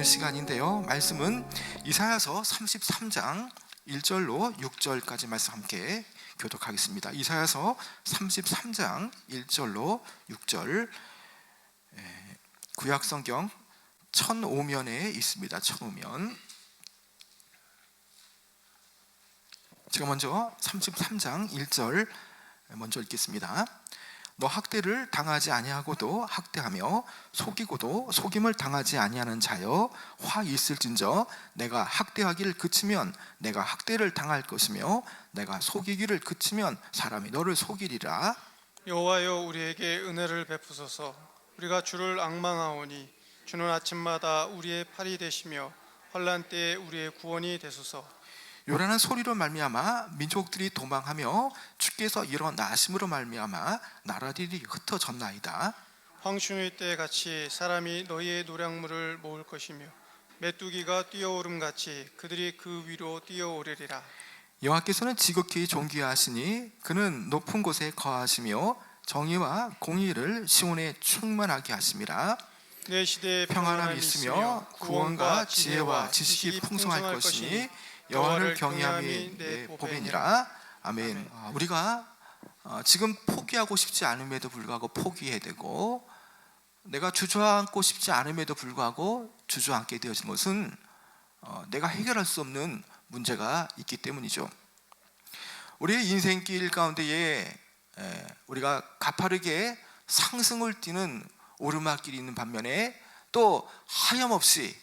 배우는 시간인데요. 말씀은 이사야서 33장 1절로 6절까지 말씀 함께 교독하겠습니다. 이사야서 33장 1절로 6절, 구약성경 1005면에 있습니다. 1005면. 제가 먼저 33장 1절 먼저 읽겠습니다. 너 학대를 당하지 아니하고도 학대하며 속이고도 속임을 당하지 아니하는 자여, 화 있을진저 내가 학대하기를 그치면 내가 학대를 당할 것이며 내가 속이기를 그치면 사람이 너를 속이리라. 여호와여, 우리에게 은혜를 베푸소서. 우리가 주를 앙망하오니 주는 아침마다 우리의 팔이 되시며 환난 때에 우리의 구원이 되소서. 요란한 소리로 말미암아 민족들이 도망하며 주께서 일어나심으로 말미암아 나라들이 흩어졌나이다. 황춘의 때 같이 사람이 너희의 노량물을 모을 것이며 메뚜기가 뛰어오름 같이 그들이 그 위로 뛰어오르리라. 여호와께서는 지극히 존귀하시니 그는 높은 곳에 거하시며 정의와 공의를 시온에 충만하게 하심이라. 내 시대에 평안함이 있으며 구원과 지혜와 지식이 풍성할 것이니 여호와를 경외함이 내 보배니라. 아멘. 우리가 지금 포기하고 싶지 않음에도 불구하고 포기해야 되고, 내가 주저앉고 싶지 않음에도 불구하고 주저앉게 되어진 것은 내가 해결할 수 없는 문제가 있기 때문이죠. 우리의 인생길 가운데에 우리가 가파르게 상승을 띠는 오르막길이 있는 반면에 또 하염없이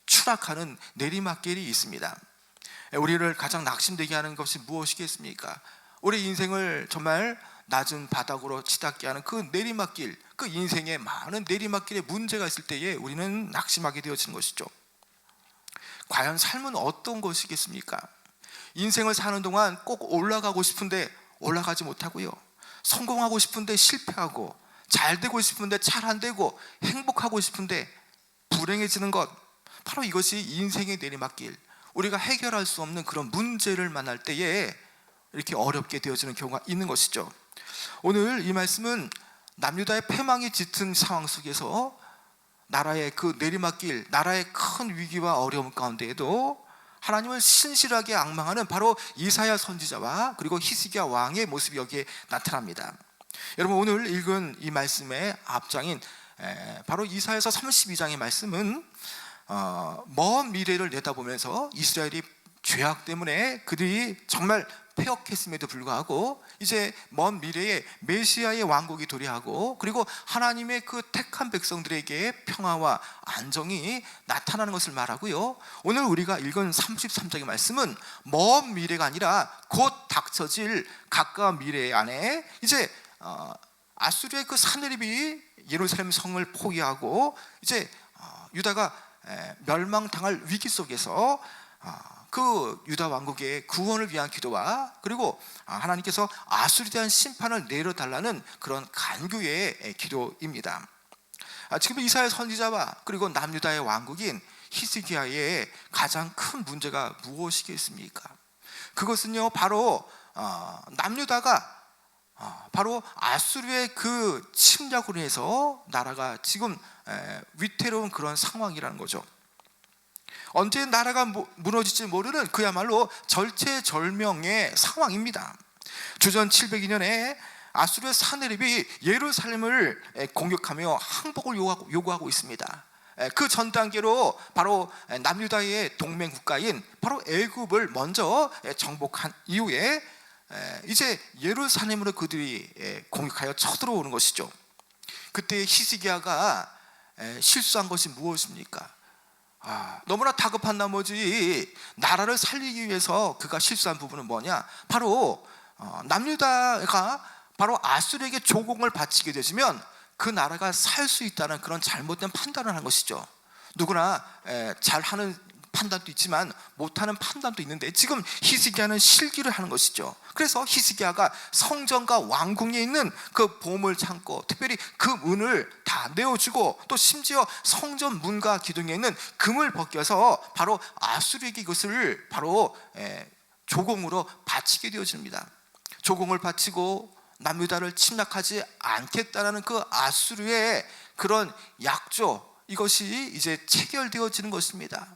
추락하는 내리막길이 있습니다. 우리를 가장 낙심되게 하는 것이 무엇이겠습니까? 우리 인생을 정말 낮은 바닥으로 치닫게 하는 그 내리막길, 그 인생에 많은 내리막길에 문제가 있을 때에 우리는 낙심하게 되어지는 것이죠. 과연 삶은 어떤 것이겠습니까? 인생을 사는 동안 꼭 올라가고 싶은데 올라가지 못하고요, 성공하고 싶은데 실패하고, 잘 되고 싶은데 잘 안 되고, 행복하고 싶은데 불행해지는 것, 바로 이것이 인생의 내리막길, 우리가 해결할 수 없는 그런 문제를 만날 때에 이렇게 어렵게 되어지는 경우가 있는 것이죠. 오늘 이 말씀은 남유다의 패망이 짙은 상황 속에서 나라의 그 내리막길, 나라의 큰 위기와 어려움 가운데에도 하나님을 신실하게 앙망하는 바로 이사야 선지자와 그리고 히스기야 왕의 모습이 여기에 나타납니다. 여러분, 오늘 읽은 이 말씀의 앞장인 바로 이사야서 32장의 말씀은 먼 미래를 내다보면서 이스라엘이 죄악 때문에 그들이 정말 패역했음에도 불구하고 이제 먼 미래에 메시아의 왕국이 도래하고, 그리고 하나님의 그 택한 백성들에게 평화와 안정이 나타나는 것을 말하고요, 오늘 우리가 읽은 33장의 말씀은 먼 미래가 아니라 곧 닥쳐질 가까운 미래 안에 이제 아수르의 그 사내립이 예루살렘 성을 포위하고 이제 유다가 멸망당할 위기 속에서 그 유다 왕국의 구원을 위한 기도와 그리고 하나님께서 아수르에 대한 심판을 내려달라는 그런 간구의 기도입니다. 지금 이사야 선지자와 그리고 남유다의 왕국인 히스기야의 가장 큰 문제가 무엇이겠습니까? 그것은요, 바로 남유다가 바로 아수르의 그 침략으로 해서 나라가 지금 위태로운 그런 상황이라는 거죠. 언제 나라가 무너질지 모르는 그야말로 절체절명의 상황입니다. 주전 702년에 아수르의 사내립이 예루살렘을 공격하며 항복을 요구하고 있습니다. 그 전 단계로 바로 남유다의 동맹 국가인 바로 애굽을 먼저 정복한 이후에 이제 예루살렘으로 그들이 공격하여 쳐들어오는 것이죠. 그때 히스기야가 실수한 것이 무엇입니까? 너무나 다급한 나머지 나라를 살리기 위해서 그가 실수한 부분은 뭐냐? 바로 남유다가 바로 아수르에게 조공을 바치게 되시면 그 나라가 살 수 있다는 그런 잘못된 판단을 한 것이죠. 누구나 잘하는 판단도 있지만 못하는 판단도 있는데 지금 히스기야는 실기를 하는 것이죠. 그래서 히스기야가 성전과 왕궁에 있는 그 보물 창고, 특별히 그 문을 다 내어주고 또 심지어 성전 문과 기둥에 있는 금을 벗겨서 바로 아수르에게 이것을 바로 조공으로 바치게 되어집니다. 조공을 바치고 남유다를 침략하지 않겠다라는 그 아수르의 그런 약조, 이것이 이제 체결되어지는 것입니다.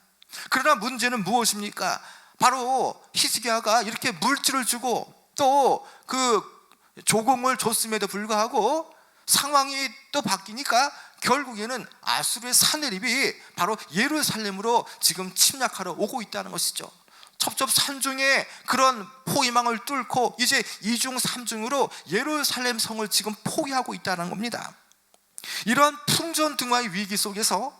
그러나 문제는 무엇입니까? 바로 히스기야가 이렇게 물질을 주고 또 그 조공을 줬음에도 불구하고 상황이 또 바뀌니까 결국에는 아수르의 사내립이 바로 예루살렘으로 지금 침략하러 오고 있다는 것이죠. 첩첩산중의 그런 포위망을 뚫고 이제 이중 삼중으로 예루살렘 성을 지금 포위하고 있다는 겁니다. 이러한 풍전등화의 위기 속에서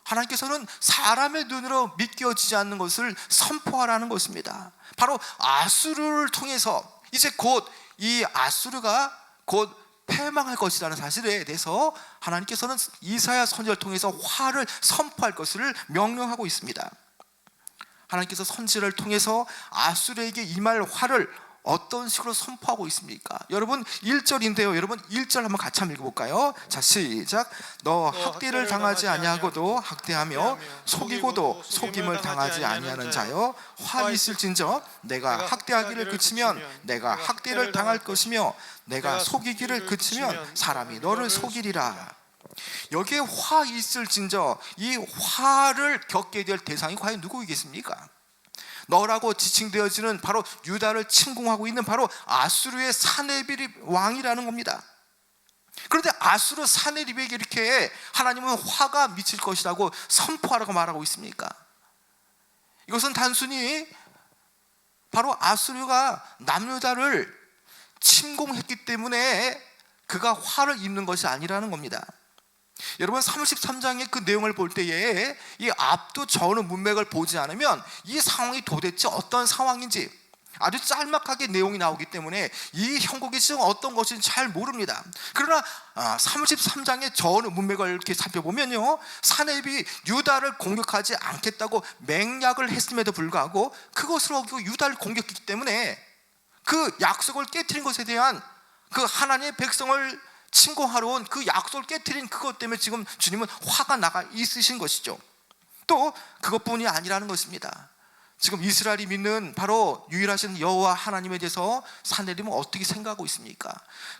하나님께서는 사람의 눈으로 믿겨지지 않는 것을 선포하라는 것입니다. 바로 아수르를 통해서 이제 곧 이 아수르가 곧 패망할 것이라는 사실에 대해서 하나님께서는 이사야 선지자를 통해서 화를 선포할 것을 명령하고 있습니다. 하나님께서 선지자를 통해서 아수르에게 임할 화를 어떤 식으로 선포하고 있습니까? 여러분 1절인데요. 여러분 1절 한번 같이 한번 읽어볼까요? 자, 시작. 너 학대를 당하지 아니하고도 학대하며 속이고도 속임을 당하지 아니하는 자여 화 있을진저 내가 학대하기를 그치면 내가 학대를 당할 것이며 내가 속이기를 그치면 사람이 너를 속이리라. 여기에 화 있을진저, 이 화를 겪게 될 대상이 과연 누구이겠습니까? 너라고 지칭되어지는 바로 유다를 침공하고 있는 바로 아수르의 사네립 왕이라는 겁니다. 그런데 아수르 사네립에게 이렇게 하나님은 화가 미칠 것이라고 선포하라고 말하고 있습니까? 이것은 단순히 바로 아수르가 남유다를 침공했기 때문에 그가 화를 입는 것이 아니라는 겁니다. 여러분 33장의 그 내용을 볼 때에 이 앞도 전후 문맥을 보지 않으면 이 상황이 도대체 어떤 상황인지 아주 짤막하게 내용이 나오기 때문에 이 형국이 지금 어떤 것인지 잘 모릅니다. 그러나 33장의 전후 문맥을 이렇게 살펴보면요, 사네립이 유다를 공격하지 않겠다고 맹약을 했음에도 불구하고 그것을 어기고 유다를 공격했기 때문에 그 약속을 깨트린 것에 대한 그 하나님의 백성을 침공하러 온 그 약속을 깨트린 그것 때문에 지금 주님은 화가 나가 있으신 것이죠. 또 그것뿐이 아니라는 것입니다. 지금 이스라엘이 믿는 바로 유일하신 여호와 하나님에 대해서 사내립은 어떻게 생각하고 있습니까?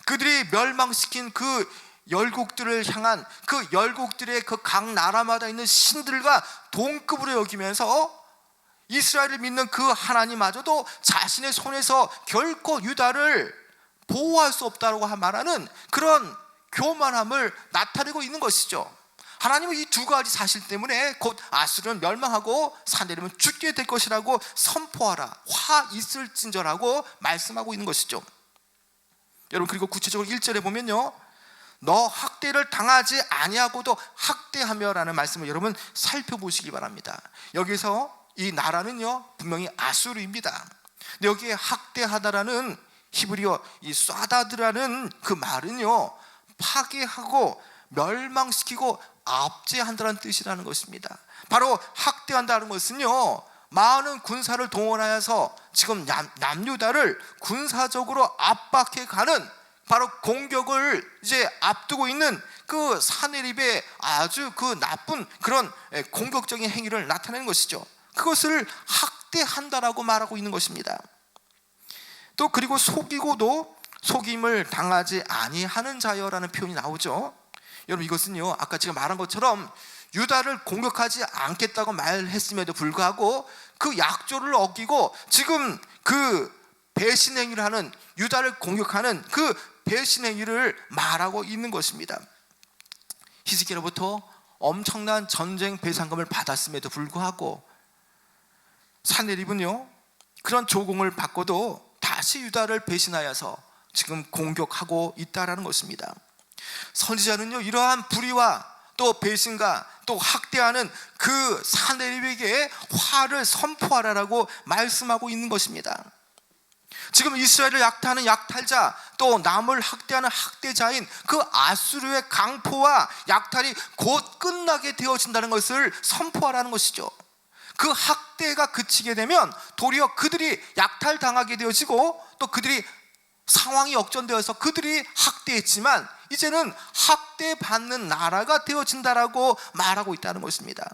그들이 멸망시킨 그 열국들을 향한 그 열국들의 그 각 나라마다 있는 신들과 동급으로 여기면서 이스라엘을 믿는 그 하나님마저도 자신의 손에서 결코 유다를 보호할 수 없다고 말하는 그런 교만함을 나타내고 있는 것이죠. 하나님은 이 두 가지 사실 때문에 곧 아수르는 멸망하고 사내립은 죽게 될 것이라고 선포하라, 화 있을진저라고 말씀하고 있는 것이죠. 여러분 그리고 구체적으로 1절에 보면요, 너 학대를 당하지 아니하고도 학대하며 라는 말씀을 여러분 살펴보시기 바랍니다. 여기서 이 나라는요 분명히 아수르입니다. 근데 여기에 학대하다라는 히브리어 이 쏴다드라는 그 말은요 파괴하고 멸망시키고 압제한다는 뜻이라는 것입니다. 바로 학대한다는 것은요 많은 군사를 동원하여서 지금 남유다를 군사적으로 압박해가는 바로 공격을 이제 앞두고 있는 그 사네립의 아주 그 나쁜 그런 공격적인 행위를 나타내는 것이죠. 그것을 학대한다라고 말하고 있는 것입니다. 또 그리고 속이고도 속임을 당하지 아니하는 자여라는 표현이 나오죠. 여러분 이것은요 아까 제가 말한 것처럼 유다를 공격하지 않겠다고 말했음에도 불구하고 그 약조를 어기고 지금 그 배신 행위를 하는, 유다를 공격하는 그 배신 행위를 말하고 있는 것입니다. 히스기야로부터 엄청난 전쟁 배상금을 받았음에도 불구하고 사네립은요 그런 조공을 받고도 다시 유다를 배신하여서 지금 공격하고 있다라는 것입니다. 선지자는요 이러한 불의와 또 배신과 또 학대하는 그 사네립에게 화를 선포하라라고 말씀하고 있는 것입니다. 지금 이스라엘을 약탈하는 약탈자, 또 남을 학대하는 학대자인 그 아수르의 강포와 약탈이 곧 끝나게 되어진다는 것을 선포하라는 것이죠. 그 학대가 그치게 되면 도리어 그들이 약탈당하게 되어지고 또 그들이 상황이 역전되어서 그들이 학대했지만 이제는 학대받는 나라가 되어진다라고 말하고 있다는 것입니다.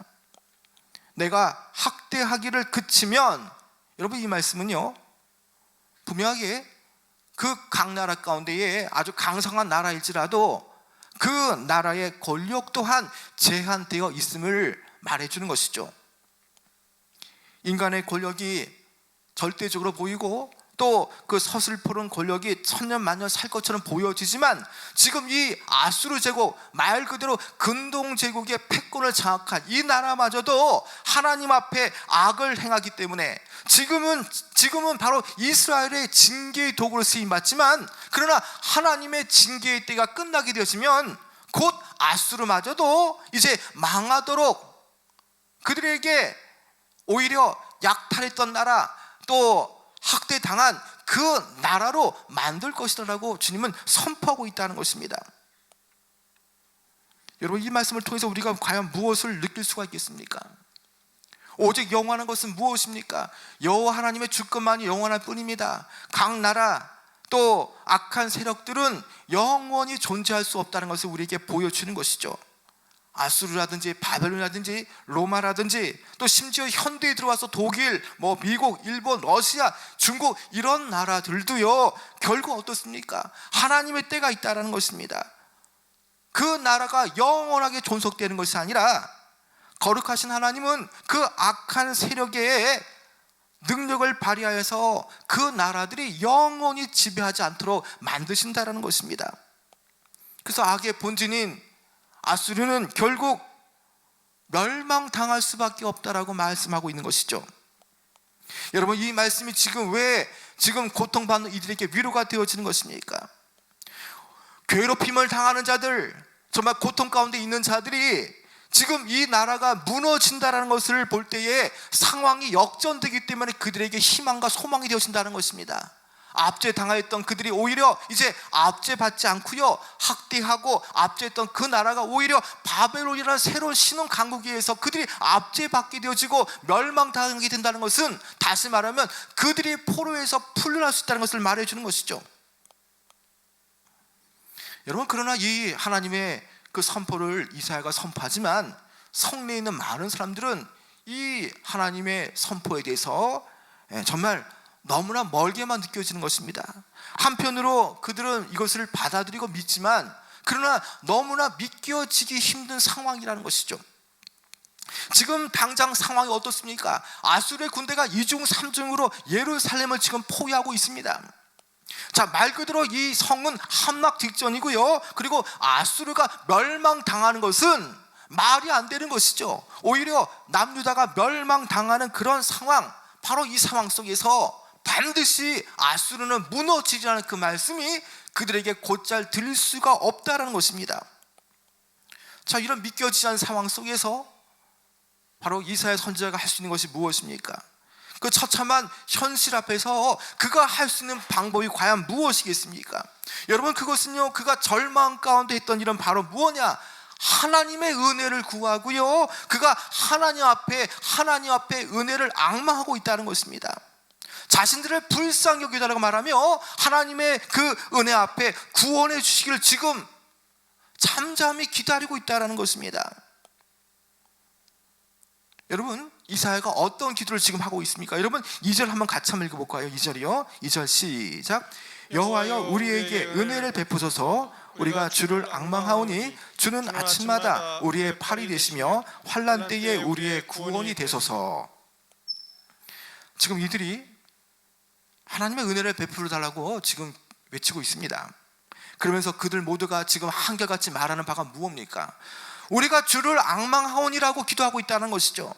내가 학대하기를 그치면, 여러분 이 말씀은요 분명하게 그 각 나라 가운데에 아주 강성한 나라일지라도 그 나라의 권력 또한 제한되어 있음을 말해주는 것이죠. 인간의 권력이 절대적으로 보이고 또 그 서슬퍼런 권력이 천년만년 살 것처럼 보여지지만 지금 이 아수르 제국, 말 그대로 근동 제국의 패권을 장악한 이 나라마저도 하나님 앞에 악을 행하기 때문에 지금은 바로 이스라엘의 징계의 도구로 쓰임받지만, 그러나 하나님의 징계의 때가 끝나게 되어지면 곧 아수르마저도 이제 망하도록 그들에게 오히려 약탈했던 나라, 또 학대당한 그 나라로 만들 것이라고 주님은 선포하고 있다는 것입니다. 여러분, 이 말씀을 통해서 우리가 과연 무엇을 느낄 수가 있겠습니까? 오직 영원한 것은 무엇입니까? 여호와 하나님의 주권만이 영원할 뿐입니다. 각 나라 또 악한 세력들은 영원히 존재할 수 없다는 것을 우리에게 보여주는 것이죠. 아수르라든지 바벨론이라든지 로마라든지 또 심지어 현대에 들어와서 독일, 미국, 일본, 러시아, 중국 이런 나라들도요 결국 어떻습니까? 하나님의 때가 있다는 것입니다. 그 나라가 영원하게 존속되는 것이 아니라 거룩하신 하나님은 그 악한 세력의 능력을 발휘하여서 그 나라들이 영원히 지배하지 않도록 만드신다는 것입니다. 그래서 악의 본질인 아수르는 결국 멸망당할 수밖에 없다라고 말씀하고 있는 것이죠. 여러분, 이 말씀이 왜 고통받는 이들에게 위로가 되어지는 것입니까? 괴롭힘을 당하는 자들, 정말 고통 가운데 있는 자들이 지금 이 나라가 무너진다는 것을 볼 때에 상황이 역전되기 때문에 그들에게 희망과 소망이 되어진다는 것입니다. 압제 당하였던 그들이 오히려 이제 압제받지 않고요 학대하고 압제했던 그 나라가 오히려 바벨론이라는 새로운 신흥 강국에 의해서 그들이 압제받게 되어지고 멸망당하게 된다는 것은, 다시 말하면 그들이 포로에서 풀려날 수 있다는 것을 말해주는 것이죠. 여러분, 그러나 이 하나님의 그 선포를 이사야가 선포하지만 성내에 있는 많은 사람들은 이 하나님의 선포에 대해서 정말 너무나 멀게만 느껴지는 것입니다. 한편으로 그들은 이것을 받아들이고 믿지만, 그러나 너무나 믿겨지기 힘든 상황이라는 것이죠. 지금 당장 상황이 어떻습니까? 아수르의 군대가 2중 3중으로 예루살렘을 지금 포위하고 있습니다. 자, 말 그대로 이 성은 함락 직전이고요, 그리고 아수르가 멸망당하는 것은 말이 안 되는 것이죠. 오히려 남유다가 멸망당하는 그런 상황, 바로 이 상황 속에서 반드시 아수르는 무너지리라는 그 말씀이 그들에게 곧잘 들릴 수가 없다라는 것입니다. 자, 이런 믿겨지지 않는 상황 속에서 바로 이사야 선지자가 할 수 있는 것이 무엇입니까? 그 처참한 현실 앞에서 그가 할 수 있는 방법이 과연 무엇이겠습니까? 여러분, 그것은요, 그가 절망 가운데 했던 일은 바로 무엇냐? 하나님의 은혜를 구하고요, 그가 하나님 앞에 은혜를 앙망하고 있다는 것입니다. 자신들을 불쌍히 여기다라고 말하며 하나님의 그 은혜 앞에 구원해 주시기를 지금 잠잠히 기다리고 있다는 것입니다. 여러분, 이사야가 어떤 기도를 지금 하고 있습니까? 여러분, 2절 한번 같이 한번 읽어볼까요? 2절이요 2절 시작. 여호와여, 우리에게 은혜를 베푸소서. 우리가 주를 앙망하오니 주는 아침마다 우리의 팔이 되시며 환난 때에 우리의 구원이 되소서. 지금 이들이 하나님의 은혜를 베풀어 달라고 지금 외치고 있습니다. 그러면서 그들 모두가 지금 한결같이 말하는 바가 무엇입니까? 우리가 주를 앙망하오니라고 기도하고 있다는 것이죠.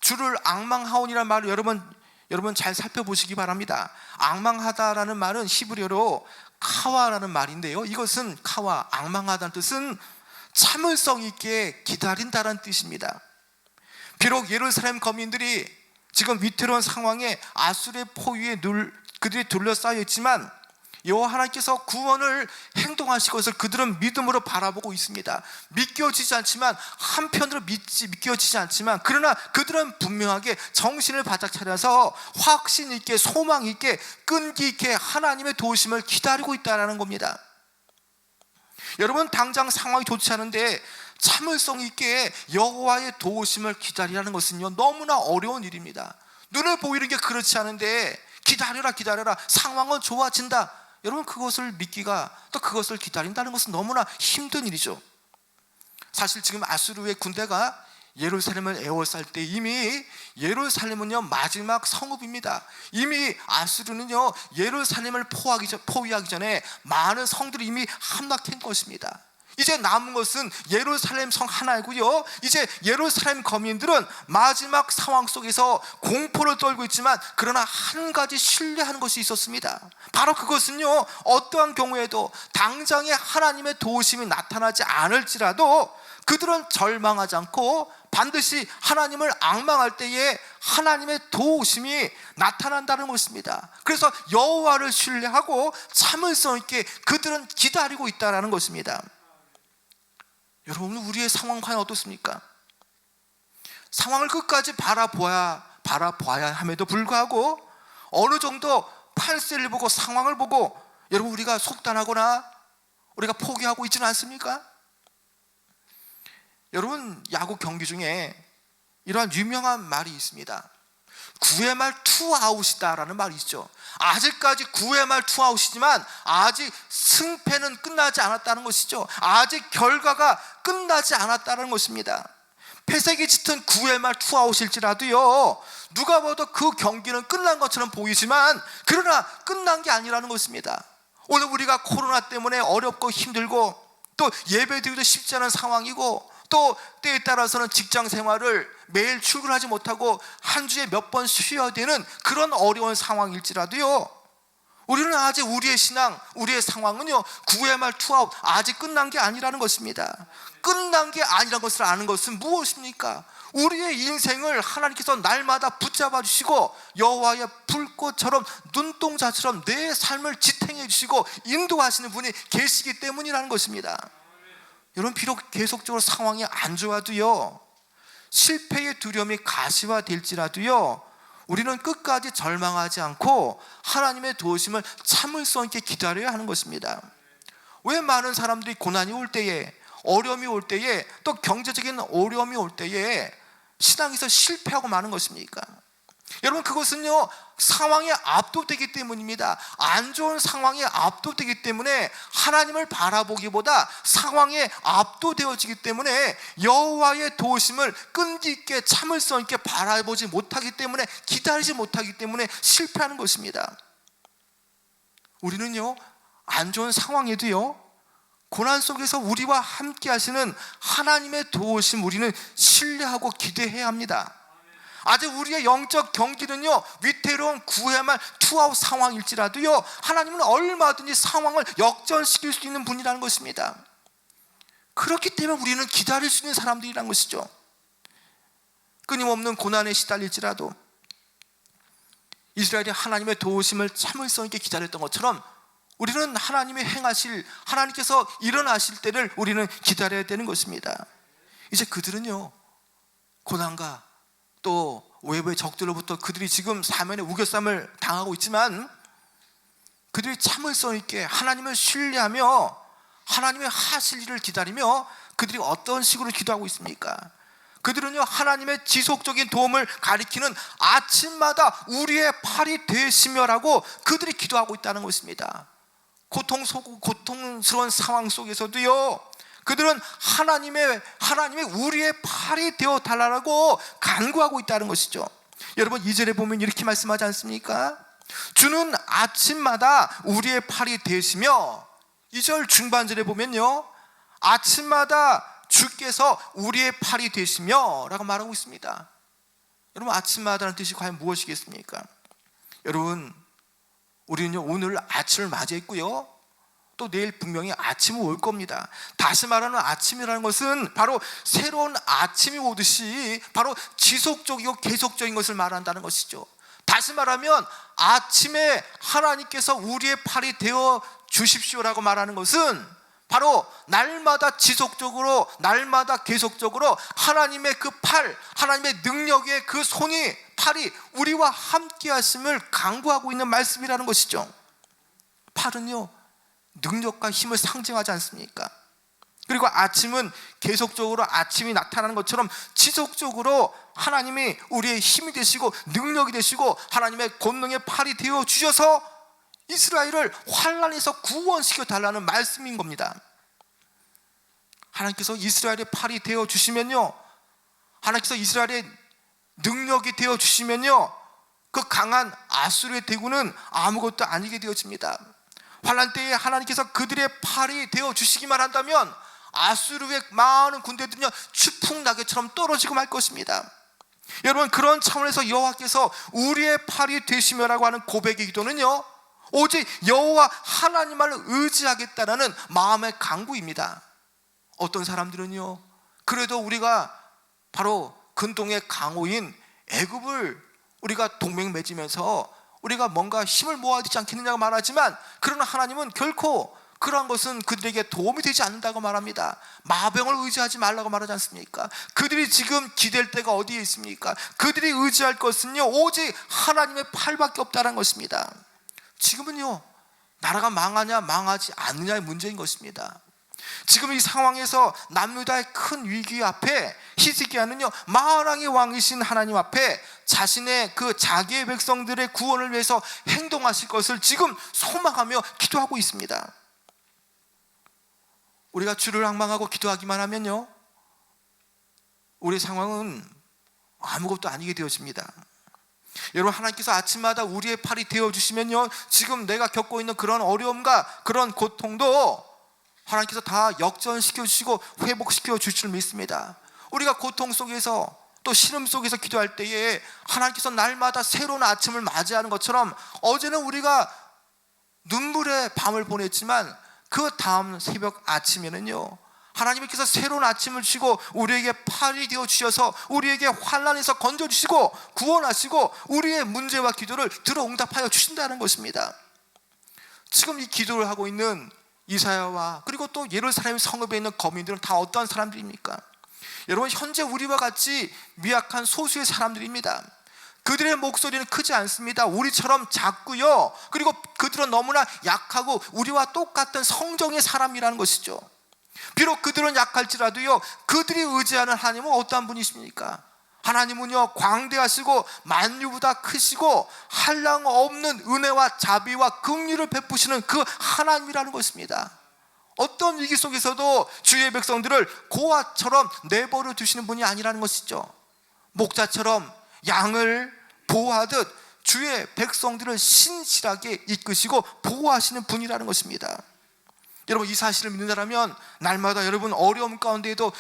주를 앙망하오니라는 말을 여러분 잘 살펴보시기 바랍니다. 앙망하다라는 말은 히브리어로 카와라는 말인데요, 이것은 카와, 앙망하다는 뜻은 참을성 있게 기다린다는 뜻입니다. 비록 예루살렘 거민들이 지금 위태로운 상황에 아수르의 포위에 그들이 둘러싸여 있지만 여호와 하나님께서 구원을 행동하실 것을 그들은 믿음으로 바라보고 있습니다. 믿겨지지 않지만, 한편으로 믿겨지지 않지만, 그러나 그들은 분명하게 정신을 바짝 차려서 확신 있게, 소망 있게, 끈기 있게 하나님의 도우심을 기다리고 있다는 겁니다. 여러분, 당장 상황이 좋지 않은데 참을성 있게 여호와의 도우심을 기다리라는 것은요, 너무나 어려운 일입니다. 눈을 보이는 게 그렇지 않은데 기다려라, 상황은 좋아진다, 여러분 그것을 믿기가 또 그것을 기다린다는 것은 너무나 힘든 일이죠. 사실 지금 아수르의 군대가 예루살렘을 에워쌀 때 이미 예루살렘은요 마지막 성읍입니다. 이미 아수르는요 예루살렘을 포위하기 전에 많은 성들이 이미 함락한 것입니다. 이제 남은 것은 예루살렘 성 하나이고요, 이제 예루살렘 거민들은 마지막 상황 속에서 공포를 떨고 있지만 그러나 한 가지 신뢰하는 것이 있었습니다. 바로 그것은요 어떠한 경우에도 당장에 하나님의 도우심이 나타나지 않을지라도 그들은 절망하지 않고 반드시 하나님을 앙망할 때에 하나님의 도우심이 나타난다는 것입니다. 그래서 여호와를 신뢰하고 참을성 있게 그들은 기다리고 있다는 것입니다. 여러분, 우리의 상황 과연 어떻습니까? 상황을 끝까지 바라봐야 함에도 불구하고 어느 정도 판세를 보고 상황을 보고 여러분 우리가 속단하거나 우리가 포기하고 있지는 않습니까? 여러분, 야구 경기 중에 이러한 유명한 말이 있습니다. 9회 말 투아웃이다라는 말이 있죠. 아직까지 9회 말 투아웃이지만 아직 승패는 끝나지 않았다는 것이죠. 아직 결과가 끝나지 않았다는 것입니다. 패색이 짙은 9회 말 투아웃일지라도요 누가 봐도 그 경기는 끝난 것처럼 보이지만 그러나 끝난 게 아니라는 것입니다. 오늘 우리가 코로나 때문에 어렵고 힘들고 또 예배드리기도 쉽지 않은 상황이고 또 때에 따라서는 직장 생활을 매일 출근하지 못하고 한 주에 몇 번 쉬어야 되는 그런 어려운 상황일지라도요 우리는 아직 우리의 신앙, 우리의 상황은요 9회 말 투아웃 아직 끝난 게 아니라는 것입니다. 끝난 게 아니라는 것을 아는 것은 무엇입니까? 우리의 인생을 하나님께서 날마다 붙잡아 주시고 여호와의 불꽃처럼 눈동자처럼 내 삶을 지탱해 주시고 인도하시는 분이 계시기 때문이라는 것입니다. 여러분, 비록 계속적으로 상황이 안 좋아도요 실패의 두려움이 가시화될지라도요 우리는 끝까지 절망하지 않고 하나님의 도우심을 참을성 있게 기다려야 하는 것입니다. 왜 많은 사람들이 고난이 올 때에, 어려움이 올 때에, 또 경제적인 어려움이 올 때에 신앙에서 실패하고 마는 것입니까? 여러분, 그것은요 상황에 압도되기 때문입니다. 안 좋은 상황에 압도되기 때문에 하나님을 바라보기보다 상황에 압도되어지기 때문에 여호와의 도우심을 끈기 있게 참을성 있게 바라보지 못하기 때문에, 기다리지 못하기 때문에 실패하는 것입니다. 우리는요 안 좋은 상황에도요 고난 속에서 우리와 함께 하시는 하나님의 도우심 우리는 신뢰하고 기대해야 합니다. 아직 우리의 영적 경기는요 위태로운 9회 말 투아웃 상황일지라도요 하나님은 얼마든지 상황을 역전시킬 수 있는 분이라는 것입니다. 그렇기 때문에 우리는 기다릴 수 있는 사람들이라는 것이죠. 끊임없는 고난에 시달릴지라도 이스라엘이 하나님의 도우심을 참을성 있게 기다렸던 것처럼 우리는 하나님의 행하실, 하나님께서 일어나실 때를 우리는 기다려야 되는 것입니다. 이제 그들은요 고난과 또 외부의 적들로부터 그들이 지금 사면의 우겨쌈을 당하고 있지만 그들이 참을성 있게 하나님을 신뢰하며 하나님의 하실 일을 기다리며 그들이 어떤 식으로 기도하고 있습니까? 그들은요 하나님의 지속적인 도움을 가리키는 아침마다 우리의 팔이 되시며라고 그들이 기도하고 있다는 것입니다. 고통스러운 상황 속에서도요 그들은 하나님의 우리의 팔이 되어 달라고 간구하고 있다는 것이죠. 여러분, 2절에 보면 이렇게 말씀하지 않습니까? 주는 아침마다 우리의 팔이 되시며, 2절 중반절에 보면요 아침마다 주께서 우리의 팔이 되시며 라고 말하고 있습니다. 여러분, 아침마다는 뜻이 과연 무엇이겠습니까? 여러분, 우리는요 오늘 아침을 맞이했고요 또 내일 분명히 아침이 올 겁니다. 다시 말하는 아침이라는 것은 바로 새로운 아침이 오듯이 바로 지속적이고 계속적인 것을 말한다는 것이죠. 다시 말하면 아침에 하나님께서 우리의 팔이 되어 주십시오라고 말하는 것은 바로 날마다 지속적으로 날마다 계속적으로 하나님의 그 팔, 하나님의 능력의 그 손이, 팔이 우리와 함께 하심을 강구하고 있는 말씀이라는 것이죠. 팔은요 능력과 힘을 상징하지 않습니까? 그리고 아침은 계속적으로 아침이 나타나는 것처럼 지속적으로 하나님이 우리의 힘이 되시고 능력이 되시고 하나님의 권능의 팔이 되어 주셔서 이스라엘을 환란에서 구원시켜 달라는 말씀인 겁니다. 하나님께서 이스라엘의 팔이 되어 주시면요, 하나님께서 이스라엘의 능력이 되어 주시면요, 그 강한 아수르의 대군은 아무것도 아니게 되어집니다. 환란 때에 하나님께서 그들의 팔이 되어 주시기만 한다면 아수르의 많은 군대들은요 추풍낙엽처럼 떨어지고 말 것입니다. 여러분, 그런 차원에서 여호와께서 우리의 팔이 되시며라고 하는 고백의 기도는요, 오직 여호와 하나님만을 의지하겠다라는 마음의 강구입니다. 어떤 사람들은요, 그래도 우리가 바로 근동의 강호인 애굽을 우리가 동맹 맺으면서 우리가 뭔가 힘을 모아야 되지 않겠느냐고 말하지만, 그러나 하나님은 결코 그러한 것은 그들에게 도움이 되지 않는다고 말합니다. 마병을 의지하지 말라고 말하지 않습니까? 그들이 지금 기댈 때가 어디에 있습니까? 그들이 의지할 것은요 오직 하나님의 팔밖에 없다는 것입니다. 지금은요 나라가 망하냐 망하지 않느냐의 문제인 것입니다. 지금 이 상황에서 남유다의 큰 위기 앞에 히스기야는요 만왕의 왕이신 하나님 앞에 자신의 그 자기의 백성들의 구원을 위해서 행동하실 것을 지금 소망하며 기도하고 있습니다. 우리가 주를 앙망하고 기도하기만 하면요 우리의 상황은 아무것도 아니게 되어집니다. 여러분, 하나님께서 아침마다 우리의 팔이 되어주시면요 지금 내가 겪고 있는 그런 어려움과 그런 고통도 하나님께서 다 역전시켜 주시고 회복시켜 주실 줄 믿습니다. 우리가 고통 속에서 또 신음 속에서 기도할 때에 하나님께서 날마다 새로운 아침을 맞이하는 것처럼, 어제는 우리가 눈물의 밤을 보냈지만 그 다음 새벽 아침에는요 하나님께서 새로운 아침을 주시고 우리에게 팔이 되어 주셔서 우리에게 환난에서 건져주시고 구원하시고 우리의 문제와 기도를 들어 응답하여 주신다는 것입니다. 지금 이 기도를 하고 있는 이사야와 그리고 또 예루살렘 성읍에 있는 거민들은 다 어떠한 사람들입니까? 여러분, 현재 우리와 같이 미약한 소수의 사람들입니다. 그들의 목소리는 크지 않습니다. 우리처럼 작고요, 그리고 그들은 너무나 약하고 우리와 똑같은 성정의 사람이라는 것이죠. 비록 그들은 약할지라도요 그들이 의지하는 하나님은 어떠한 분이십니까? 하나님은요 광대하시고 만유보다 크시고 한량 없는 은혜와 자비와 긍휼을 베푸시는 그 하나님이라는 것입니다. 어떤 위기 속에서도 주의 백성들을 고아처럼 내버려 두시는 분이 아니라는 것이죠. 목자처럼 양을 보호하듯 주의 백성들을 신실하게 이끄시고 보호하시는 분이라는 것입니다. 여러분, 이 사실을 믿는다면 날마다 여러분 어려움 가운데에도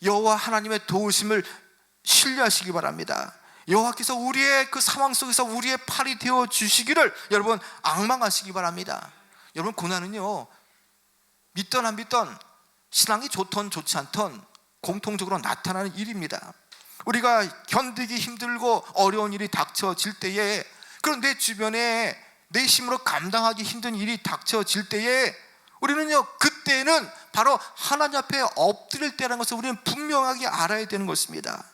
여호와 하나님의 도우심을 신뢰하시기 바랍니다. 여호와께서 우리의 그 상황 속에서 우리의 팔이 되어 주시기를 여러분 앙망하시기 바랍니다. 여러분, 고난은요 믿던 안 믿던, 신앙이 좋던 좋지 않던 공통적으로 나타나는 일입니다. 우리가 견디기 힘들고 어려운 일이 닥쳐질 때에, 그런 내 주변에 내 힘으로 감당하기 힘든 일이 닥쳐질 때에 우리는요 그때는 바로 하나님 앞에 엎드릴 때라는 것을 우리는 분명하게 알아야 되는 것입니다.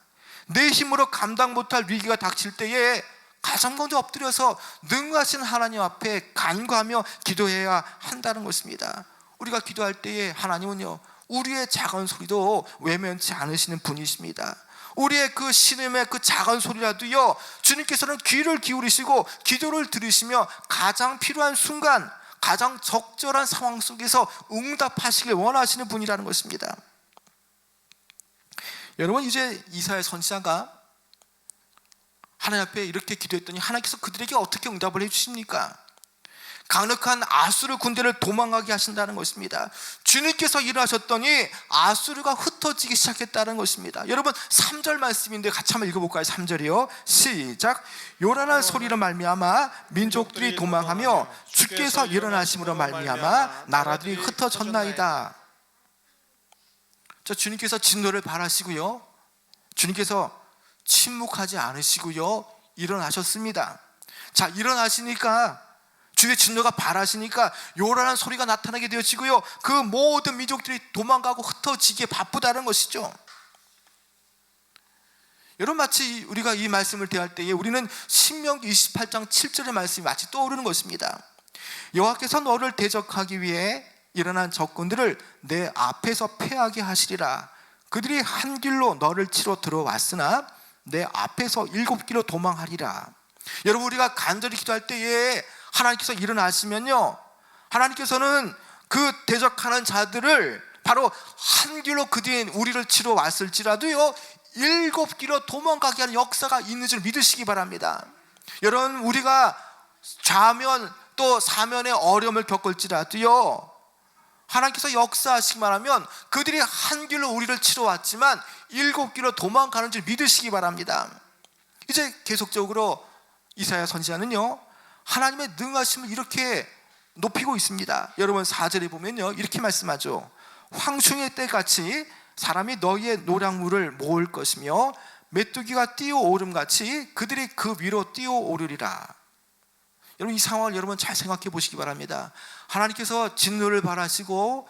내 힘으로 감당 못할 위기가 닥칠 때에 가장 먼저 엎드려서 능하신 하나님 앞에 간구하며 기도해야 한다는 것입니다. 우리가 기도할 때에 하나님은요 우리의 작은 소리도 외면치 않으시는 분이십니다. 우리의 그 신음의 그 작은 소리라도요 주님께서는 귀를 기울이시고 기도를 들으시며 가장 필요한 순간, 가장 적절한 상황 속에서 응답하시길 원하시는 분이라는 것입니다. 여러분, 이제 이사야 선지자가 하나님 앞에 이렇게 기도했더니 하나님께서 그들에게 어떻게 응답을 해주십니까? 강력한 아수르 군대를 도망가게 하신다는 것입니다. 주님께서 일하셨더니 아수르가 흩어지기 시작했다는 것입니다. 여러분, 3절 말씀인데 같이 한번 읽어볼까요? 3절이요 시작. 요란한 소리로 말미암아 민족들이 도망하며 주께서 일어나심으로 말미암아 나라들이 흩어졌나이다. 저 주님께서 진노를 바라시고요 주님께서 침묵하지 않으시고요 일어나셨습니다. 자, 일어나시니까 주의 진노가 바라시니까 요란한 소리가 나타나게 되어지고요 그 모든 민족들이 도망가고 흩어지기에 바쁘다는 것이죠. 여러분, 마치 우리가 이 말씀을 대할 때에 우리는 신명기 28장 7절의 말씀이 마치 떠오르는 것입니다. 여호와께서 너를 대적하기 위해 일어난 적군들을 내 앞에서 패하게 하시리라. 그들이 한 길로 너를 치러 들어왔으나 내 앞에서 7길로 도망하리라. 여러분, 우리가 간절히 기도할 때에 하나님께서 일어나시면요, 하나님께서는 그 대적하는 자들을 바로 한 길로 그들이 우리를 치러 왔을지라도요 7길로 도망가게 하는 역사가 있는 줄 믿으시기 바랍니다. 여러분, 우리가 좌면 또 사면의 어려움을 겪을지라도요 하나님께서 역사하시기만 하면 그들이 한 길로 우리를 치러 왔지만 7길로 도망가는 줄 믿으시기 바랍니다. 이제 계속적으로 이사야 선지자는요 하나님의 능하심을 이렇게 높이고 있습니다. 여러분 4절에 보면요 이렇게 말씀하죠. 황충의 때같이 사람이 너희의 노량물을 모을 것이며 메뚜기가 뛰어오름같이 그들이 그 위로 뛰어오르리라. 여러분, 이 상황을 여러분 잘 생각해 보시기 바랍니다. 하나님께서 진노를 발하시고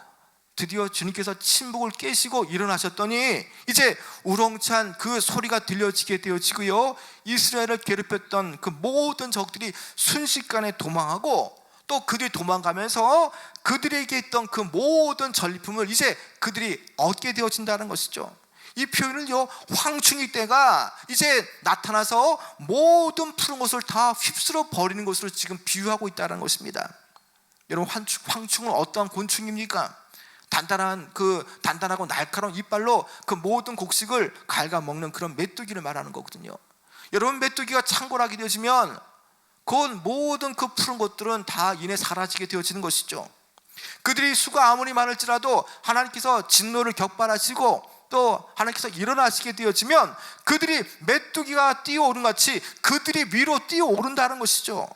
드디어 주님께서 침묵을 깨시고 일어나셨더니 이제 우렁찬 그 소리가 들려지게 되어지고요, 이스라엘을 괴롭혔던 그 모든 적들이 순식간에 도망하고 또 그들이 도망가면서 그들에게 있던 그 모든 전리품을 이제 그들이 얻게 되어진다는 것이죠. 이 표현을요 황충이 때가 이제 나타나서 모든 푸른 것을 다 휩쓸어 버리는 것으로 지금 비유하고 있다는 것입니다. 여러분, 황충은 어떠한 곤충입니까? 단단하고 날카로운 이빨로 그 모든 곡식을 갉아먹는 그런 메뚜기를 말하는 거거든요. 여러분, 메뚜기가 창궐하게 되어지면 그 모든 그 푸른 것들은 다 이내 사라지게 되어지는 것이죠. 그들이 수가 아무리 많을지라도 하나님께서 진노를 격발하시고 또 하나님께서 일어나시게 되어지면 그들이 메뚜기가 뛰어오른 같이 그들이 위로 뛰어오른다는 것이죠.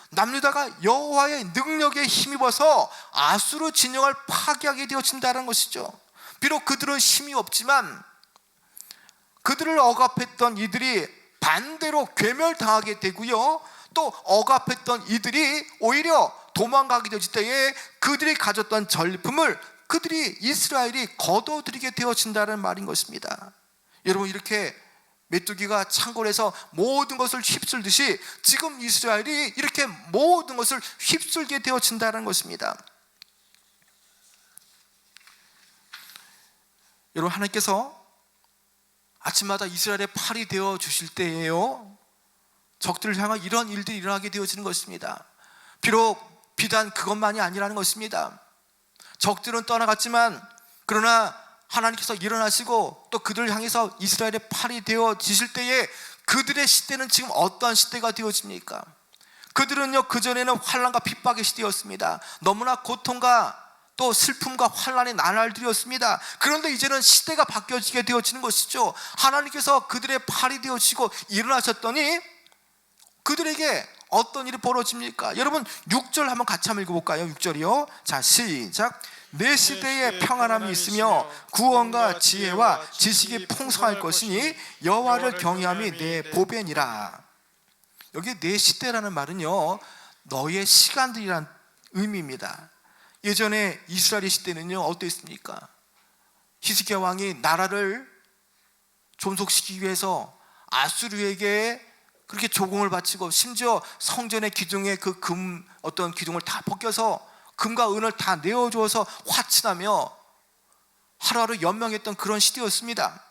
남유다가 여호와의 능력에 힘입어서 아수르 진영을 파괴하게 되어진다는 것이죠. 비록 그들은 힘이 없지만 그들을 억압했던 이들이 반대로 괴멸당하게 되고요, 또 억압했던 이들이 오히려 도망가게 되어질 때에 그들이 가졌던 전리품을 그들이 이스라엘이 거둬들이게 되어진다는 말인 것입니다. 여러분, 이렇게 메뚜기가 창궐해서 모든 것을 휩쓸듯이 지금 이스라엘이 이렇게 모든 것을 휩쓸게 되어진다는 것입니다. 여러분, 하나님께서 아침마다 이스라엘의 팔이 되어 주실 때에요 적들을 향한 이런 일들이 일어나게 되어지는 것입니다. 비록 비단 그것만이 아니라는 것입니다. 적들은 떠나갔지만 그러나 하나님께서 일어나시고 또 그들을 향해서 이스라엘의 팔이 되어지실 때에 그들의 시대는 지금 어떠한 시대가 되어집니까? 그들은요 그전에는 환난과 핍박의 시대였습니다. 너무나 고통과 또 슬픔과 환난의 나날들이었습니다. 그런데 이제는 시대가 바뀌어지게 되어지는 것이죠. 하나님께서 그들의 팔이 되어지고 일어나셨더니 그들에게 어떤 일이 벌어집니까? 여러분 6절 한번 같이 한번 읽어볼까요? 6절이요. 자, 시작. 내 시대에 평안함이 있으며 구원과 지혜와 지식이 풍성할 것이니 여호와를 경외함이 내 보배니라. 여기 내 시대라는 말은요 너의 시간들이란 의미입니다. 예전에 이스라엘 시대는요 어땠습니까? 히스기야 왕이 나라를 존속시키기 위해서 아수르에게 그렇게 조공을 바치고 심지어 성전의 기둥에 그 어떤 기둥을 다 벗겨서 금과 은을 다 내어주어서 화친하며 하루하루 연명했던 그런 시대였습니다.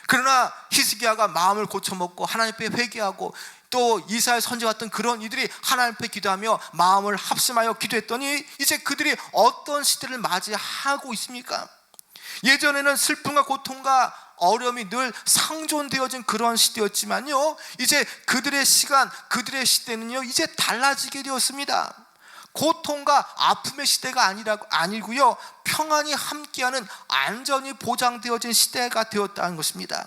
그러나 히스기야가 마음을 고쳐먹고 하나님 앞에 회개하고 또 이사야 선지 같은 그런 이들이 하나님 앞에 기도하며 마음을 합심하여 기도했더니 이제 그들이 어떤 시대를 맞이하고 있습니까? 예전에는 슬픔과 고통과 어려움이 늘 상존되어진 그런 시대였지만요 이제 그들의 시간, 그들의 시대는요 이제 달라지게 되었습니다. 고통과 아픔의 시대가 아니고요 평안이 함께하는 안전이 보장되어진 시대가 되었다는 것입니다.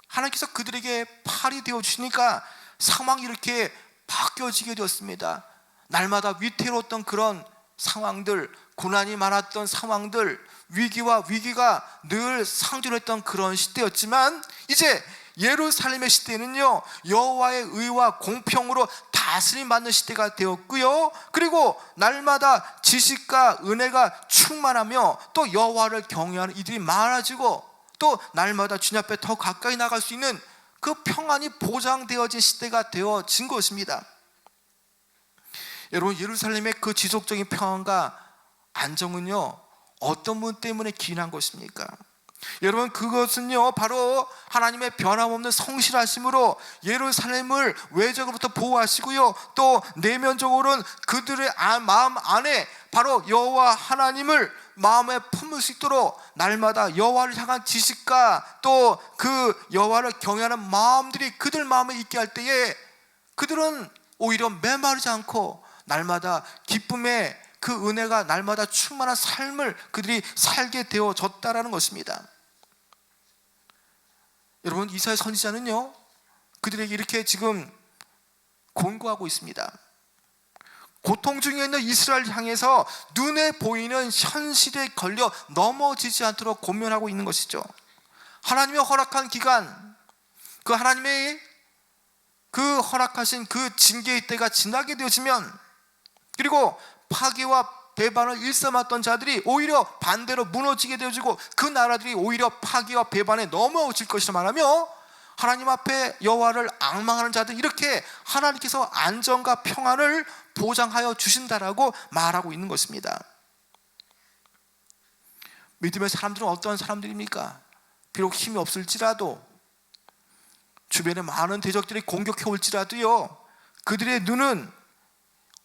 하나님께서 그들에게 팔이 되어주시니까 상황이 이렇게 바뀌어지게 되었습니다. 날마다 위태로웠던 그런 상황들, 고난이 많았던 상황들, 위기가 늘 상존했던 그런 시대였지만 이제 예루살렘의 시대는요 여호와의 의와 공평으로 다스림 받는 시대가 되었고요 그리고 날마다 지식과 은혜가 충만하며 또 여호와를 경외하는 이들이 많아지고 또 날마다 주님 앞에 더 가까이 나갈 수 있는 그 평안이 보장되어진 시대가 되어진 것입니다. 여러분, 예루살렘의 그 지속적인 평안과 안정은요 어떤 분 때문에 기인한 것입니까? 여러분, 그것은요 바로 하나님의 변함없는 성실하심으로 예루살렘을 외적으로부터 보호하시고요, 또 내면적으로는 그들의 마음 안에 바로 여호와 하나님을 마음에 품을 수 있도록 날마다 여호와를 향한 지식과 또 그 여호와를 경외하는 마음들이 그들 마음에 있게 할 때에 그들은 오히려 메마르지 않고 날마다 기쁨의 그 은혜가 날마다 충만한 삶을 그들이 살게 되어졌다라는 것입니다. 여러분, 이사야 선지자는요 그들에게 이렇게 지금 권고하고 있습니다. 고통 중에 있는 이스라엘을 향해서 눈에 보이는 현실에 걸려 넘어지지 않도록 권면하고 있는 것이죠. 하나님의 허락한 기간, 그 하나님의 그 허락하신 그 징계의 때가 지나게 되어지면, 그리고 파괴와 배반을 일삼았던 자들이 오히려 반대로 무너지게 되어지고 그 나라들이 오히려 파괴와 배반에 넘어질 것이라 말하며, 하나님 앞에 여호와를 앙망하는 자들, 이렇게 하나님께서 안정과 평안을 보장하여 주신다라고 말하고 있는 것입니다. 믿음의 사람들은 어떠한 사람들입니까? 비록 힘이 없을지라도, 주변에 많은 대적들이 공격해 올지라도요, 그들의 눈은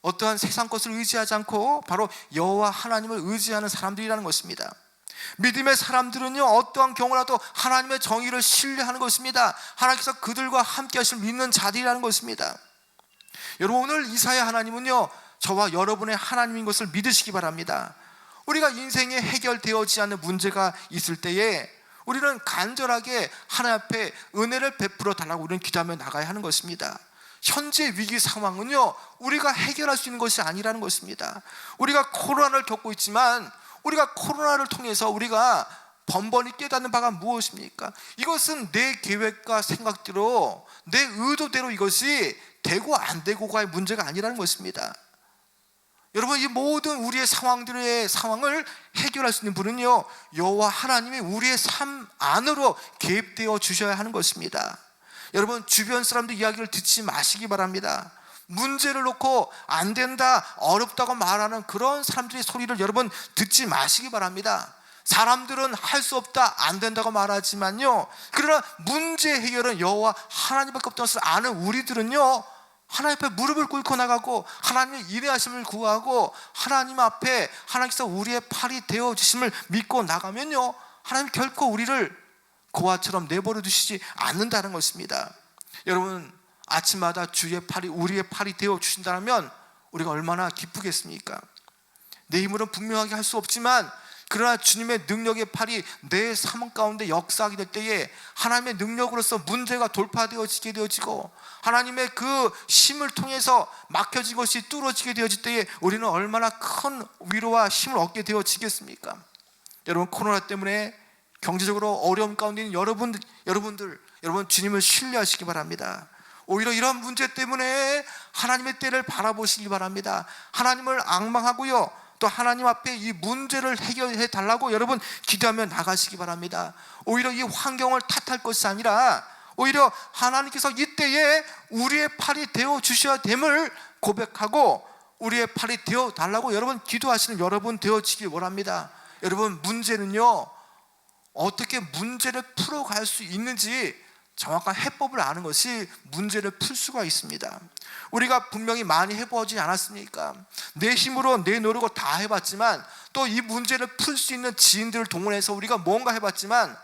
어떠한 세상 것을 의지하지 않고 바로 여호와 하나님을 의지하는 사람들이라는 것입니다. 믿음의 사람들은요 어떠한 경우라도 하나님의 정의를 신뢰하는 것입니다. 하나님께서 그들과 함께 하실 믿는 자들이라는 것입니다. 여러분, 오늘 이사야 하나님은요 저와 여러분의 하나님인 것을 믿으시기 바랍니다. 우리가 인생에 해결되어지지 않는 문제가 있을 때에 우리는 간절하게 하나님 앞에 은혜를 베풀어 달라고 우리는 기도하며 나가야 하는 것입니다. 현재 위기 상황은요 우리가 해결할 수 있는 것이 아니라는 것입니다. 우리가 코로나를 겪고 있지만 우리가 코로나를 통해서 우리가 번번이 깨닫는 바가 무엇입니까? 이것은 내 계획과 생각대로 내 의도대로 이것이 되고 안 되고가의 문제가 아니라는 것입니다. 여러분, 이 모든 우리의 상황을 해결할 수 있는 분은요 여호와 하나님이 우리의 삶 안으로 개입되어 주셔야 하는 것입니다. 여러분, 주변 사람들 이야기를 듣지 마시기 바랍니다. 문제를 놓고 안 된다, 어렵다고 말하는 그런 사람들의 소리를 여러분 듣지 마시기 바랍니다. 사람들은 할 수 없다, 안 된다고 말하지만요, 그러나 문제 해결은 여호와 하나님밖에 없다는 것을 아는 우리들은요 하나님 앞에 무릎을 꿇고 나가고 하나님의 인내하심을 구하고 하나님 앞에 하나님께서 우리의 팔이 되어주심을 믿고 나가면요 하나님 결코 우리를 고아처럼 내버려 두시지 않는다는 것입니다. 여러분, 아침마다 주의 팔이 우리의 팔이 되어 주신다면 우리가 얼마나 기쁘겠습니까? 내 힘으로는 분명하게 할 수 없지만 그러나 주님의 능력의 팔이 내 삶 가운데 역사하게 될 때에 하나님의 능력으로서 문제가 돌파되어지게 되어지고 하나님의 그 힘을 통해서 막혀진 것이 뚫어지게 되어질 때에 우리는 얼마나 큰 위로와 힘을 얻게 되어지겠습니까? 여러분, 코로나 때문에 경제적으로 어려움 가운데 있는 여러분 주님을 신뢰하시기 바랍니다. 오히려 이런 문제 때문에 하나님의 때를 바라보시기 바랍니다. 하나님을 앙망하고요, 또 하나님 앞에 이 문제를 해결해 달라고 여러분 기도하며 나가시기 바랍니다. 오히려 이 환경을 탓할 것이 아니라 오히려 하나님께서 이때에 우리의 팔이 되어 주셔야 됨을 고백하고 우리의 팔이 되어 달라고 여러분 기도하시는 여러분 되어지길 원합니다. 여러분, 문제는요 어떻게 문제를 풀어갈 수 있는지 정확한 해법을 아는 것이 문제를 풀 수가 있습니다. 우리가 분명히 많이 해보지 않았습니까? 내 힘으로 내 노력을 다 해봤지만 또 이 문제를 풀 수 있는 지인들을 동원해서 우리가 뭔가 해봤지만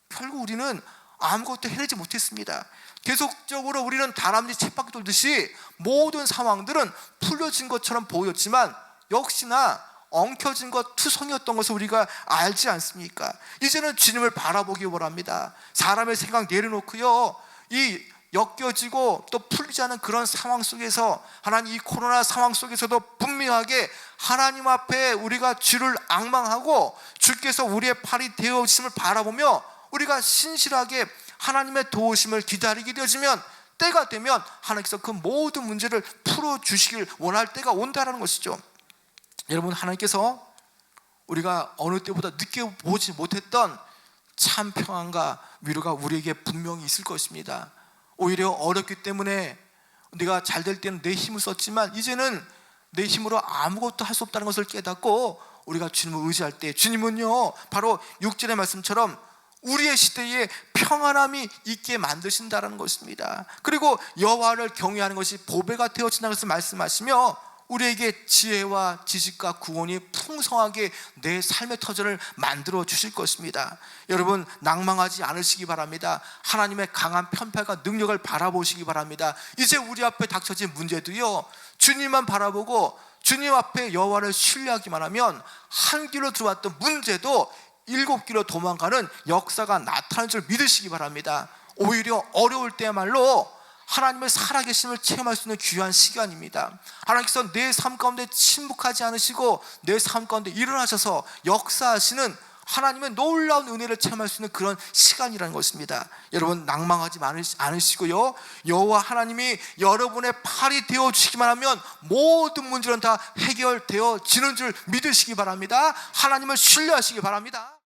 결국 우리는 아무것도 해내지 못했습니다. 계속적으로 우리는 다람쥐 쳇바퀴 돌듯이 모든 상황들은 풀려진 것처럼 보였지만 역시나 엉켜진 것, 투성이었던 것을 우리가 알지 않습니까? 이제는 주님을 바라보기 원합니다. 사람의 생각 내려놓고요, 이 엮여지고 또 풀리지 않은 그런 상황 속에서 하나님, 이 코로나 상황 속에서도 분명하게 하나님 앞에 우리가 주를 앙망하고 주께서 우리의 팔이 되어주심을 바라보며 우리가 신실하게 하나님의 도우심을 기다리게 되어지면 때가 되면 하나님께서 그 모든 문제를 풀어주시길 원할 때가 온다는 것이죠. 여러분, 하나님께서 우리가 어느 때보다 느껴보지 못했던 참 평안과 위로가 우리에게 분명히 있을 것입니다. 오히려 어렵기 때문에 내가 잘 될 때는 내 힘을 썼지만 이제는 내 힘으로 아무것도 할 수 없다는 것을 깨닫고 우리가 주님을 의지할 때 주님은요 바로 6절의 말씀처럼 우리의 시대에 평안함이 있게 만드신다라는 것입니다. 그리고 여호와를 경외하는 것이 보배가 되어진다는 것을 말씀하시며 우리에게 지혜와 지식과 구원이 풍성하게 내 삶의 터전을 만들어 주실 것입니다. 여러분, 낭망하지 않으시기 바랍니다. 하나님의 강한 편팔과 능력을 바라보시기 바랍니다. 이제 우리 앞에 닥쳐진 문제도요, 주님만 바라보고 주님 앞에 여호와를 신뢰하기만 하면 한 길로 들어왔던 문제도 7길로 도망가는 역사가 나타나는 줄 믿으시기 바랍니다. 오히려 어려울 때야말로 하나님의 살아계심을 체험할 수 있는 귀한 시간입니다. 하나님께서 내 삶 가운데 침묵하지 않으시고 내 삶 가운데 일어나셔서 역사하시는 하나님의 놀라운 은혜를 체험할 수 있는 그런 시간이라는 것입니다. 여러분, 낭망하지 않으시고요, 여호와 하나님이 여러분의 팔이 되어주시기만 하면 모든 문제는 다 해결되어지는 줄 믿으시기 바랍니다. 하나님을 신뢰하시기 바랍니다.